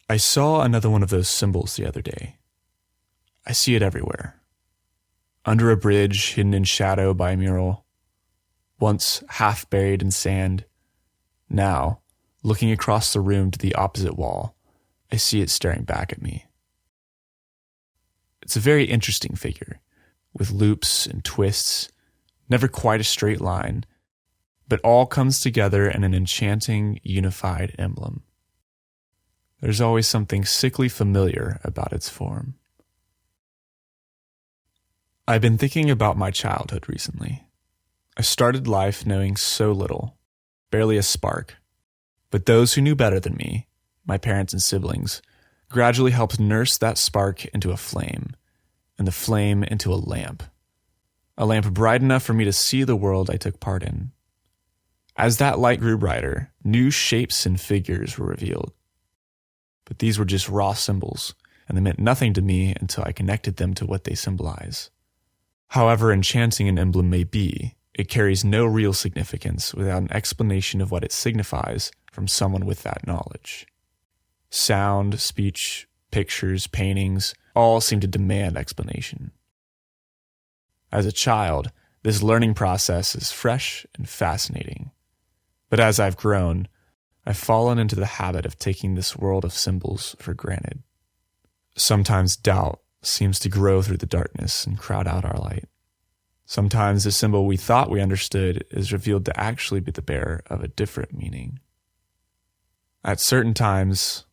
I saw another one of those symbols the other day. I see it everywhere. Under a bridge, hidden in shadow by a mural. Once half buried in sand. Now, looking across the room to the opposite wall, I see it staring back at me. It's a very interesting figure, with loops and twists, never quite a straight line, but all comes together in an enchanting, unified emblem. There's always something sickly familiar about its form. I've been thinking about my childhood recently. I started life knowing so little, barely a spark, but those who knew better than me, my parents and siblings, gradually helped nurse that spark into a flame, and the flame into a lamp bright enough for me to see the world I took part in. As that light grew brighter, new shapes and figures were revealed. But these were just raw symbols, and they meant nothing to me until I connected them to what they symbolize. However enchanting an emblem may be, it carries no real significance without an explanation of what it signifies from someone with that knowledge. Sound, speech, pictures, paintings, all seem to demand explanation. As a child, this learning process is fresh and fascinating. But as I've grown, I've fallen into the habit of taking this world of symbols for granted. Sometimes doubt seems to grow through the darkness and crowd out our light. Sometimes the symbol we thought we understood is revealed to actually be the bearer of a different meaning. At certain times,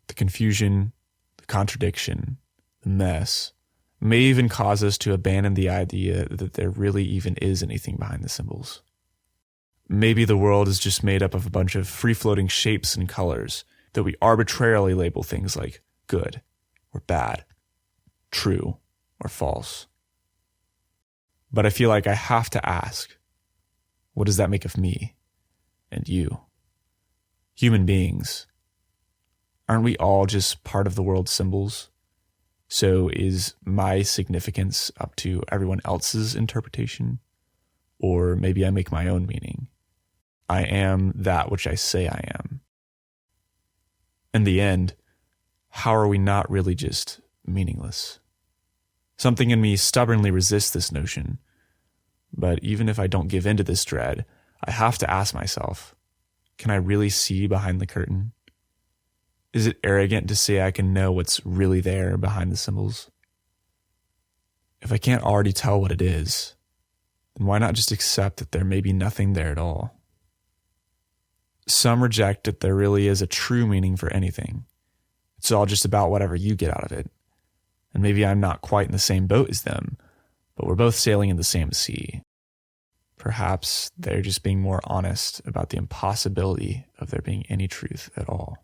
the confusion, the contradiction, the mess may even cause us to abandon the idea that there really even is anything behind the symbols. Maybe the world is just made up of a bunch of free-floating shapes and colors that we arbitrarily label things like good or bad, true or false. But I feel like I have to ask, what does that make of me and you? Human beings. Aren't we all just part of the world's symbols? So is my significance up to everyone else's interpretation? Or maybe I make my own meaning. I am that which I say I am. In the end, how are we not really just meaningless? Something in me stubbornly resists this notion. But even if I don't give in to this dread, I have to ask myself, can I really see behind the curtain? Is it arrogant to say I can know what's really there behind the symbols? If I can't already tell what it is, then why not just accept that there may be nothing there at all? Some reject that there really is a true meaning for anything. It's all just about whatever you get out of it. And maybe I'm not quite in the same boat as them, but we're both sailing in the same sea. Perhaps they're just being more honest about the impossibility of there being any truth at all.